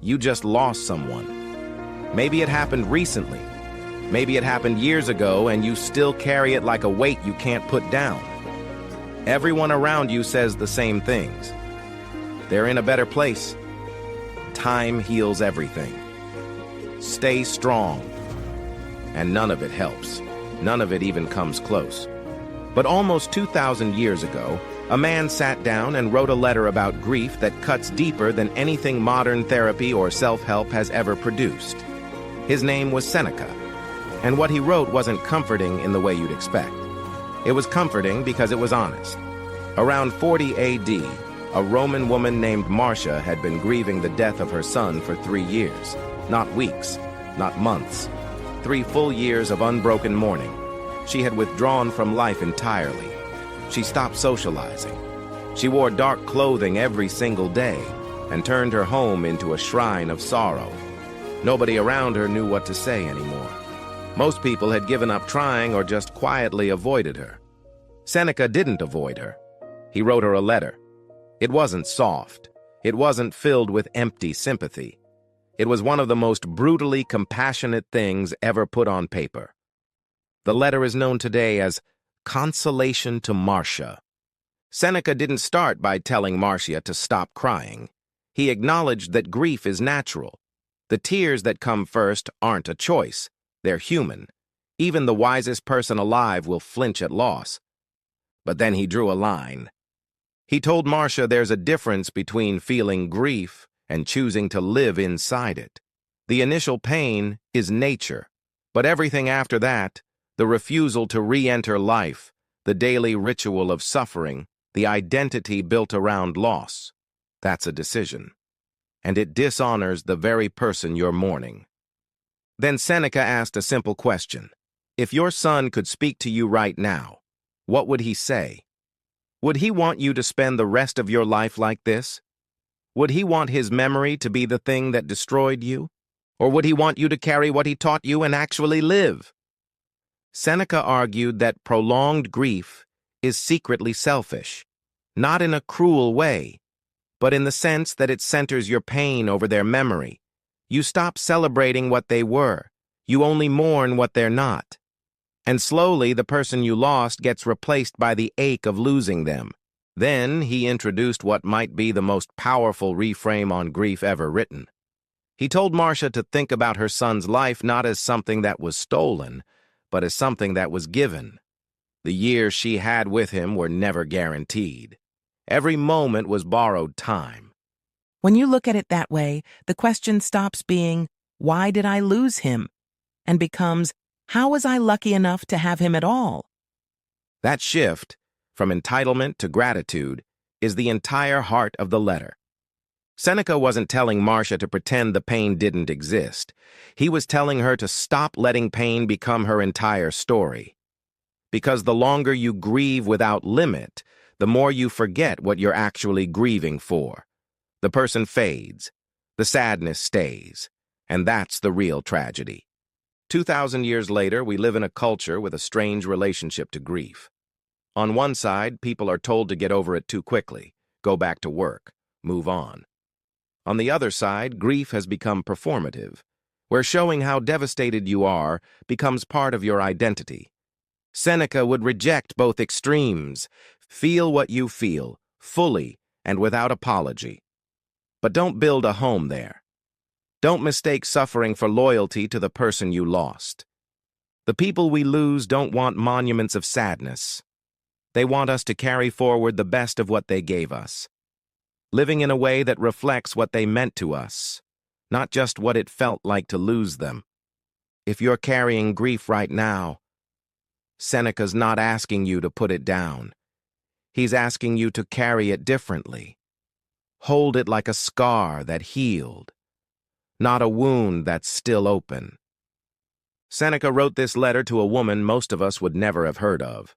You just lost someone. Maybe it happened recently. Maybe it happened years ago and you still carry it like a weight you can't put down. Everyone around you says the same things. They're in a better place. Time heals everything. Stay strong. And none of it helps. None of it even comes close. But almost 2,000 years ago, a man sat down and wrote a letter about grief that cuts deeper than anything modern therapy or self-help has ever produced. His name was Seneca, and what he wrote wasn't comforting in the way you'd expect. It was comforting because it was honest. Around 40 AD, a Roman woman named Marcia had been grieving the death of her son for 3 years. Not weeks, not months. 3 full years of unbroken mourning. She had withdrawn from life entirely. She stopped socializing. She wore dark clothing every single day and turned her home into a shrine of sorrow. Nobody around her knew what to say anymore. Most people had given up trying or just quietly avoided her. Seneca didn't avoid her. He wrote her a letter. It wasn't soft. It wasn't filled with empty sympathy. It was one of the most brutally compassionate things ever put on paper. The letter is known today as Consolation to Marcia. Seneca didn't start by telling Marcia to stop crying. He acknowledged that grief is natural. The tears that come first aren't a choice. They're human. Even the wisest person alive will flinch at loss. But then he drew a line. He told Marcia there's a difference between feeling grief and choosing to live inside it. The initial pain is nature, but everything after that, the refusal to re-enter life, the daily ritual of suffering, the identity built around loss, that's a decision. And it dishonors the very person you're mourning. Then Seneca asked a simple question. If your son could speak to you right now, what would he say? Would he want you to spend the rest of your life like this? Would he want his memory to be the thing that destroyed you? Or would he want you to carry what he taught you and actually live? Seneca argued that prolonged grief is secretly selfish, not in a cruel way, but in the sense that it centers your pain over their memory. You stop celebrating what they were. You only mourn what they're not. And slowly, the person you lost gets replaced by the ache of losing them. Then he introduced what might be the most powerful reframe on grief ever written. He told Marcia to think about her son's life not as something that was stolen, but as something that was given. The years she had with him were never guaranteed. Every moment was borrowed time. When you look at it that way, the question stops being, why did I lose him? And becomes, how was I lucky enough to have him at all? That shift, from entitlement to gratitude, is the entire heart of the letter. Seneca wasn't telling Marcia to pretend the pain didn't exist. He was telling her to stop letting pain become her entire story. Because the longer you grieve without limit, the more you forget what you're actually grieving for. The person fades, the sadness stays, and that's the real tragedy. 2,000 years later, we live in a culture with a strange relationship to grief. On one side, people are told to get over it too quickly, go back to work, move on. On the other side, grief has become performative, where showing how devastated you are becomes part of your identity. Seneca would reject both extremes. Feel what you feel, fully and without apology. But don't build a home there. Don't mistake suffering for loyalty to the person you lost. The people we lose don't want monuments of sadness. They want us to carry forward the best of what they gave us, living in a way that reflects what they meant to us, not just what it felt like to lose them. If you're carrying grief right now, Seneca's not asking you to put it down. He's asking you to carry it differently. Hold it like a scar that healed, not a wound that's still open. Seneca wrote this letter to a woman most of us would never have heard of.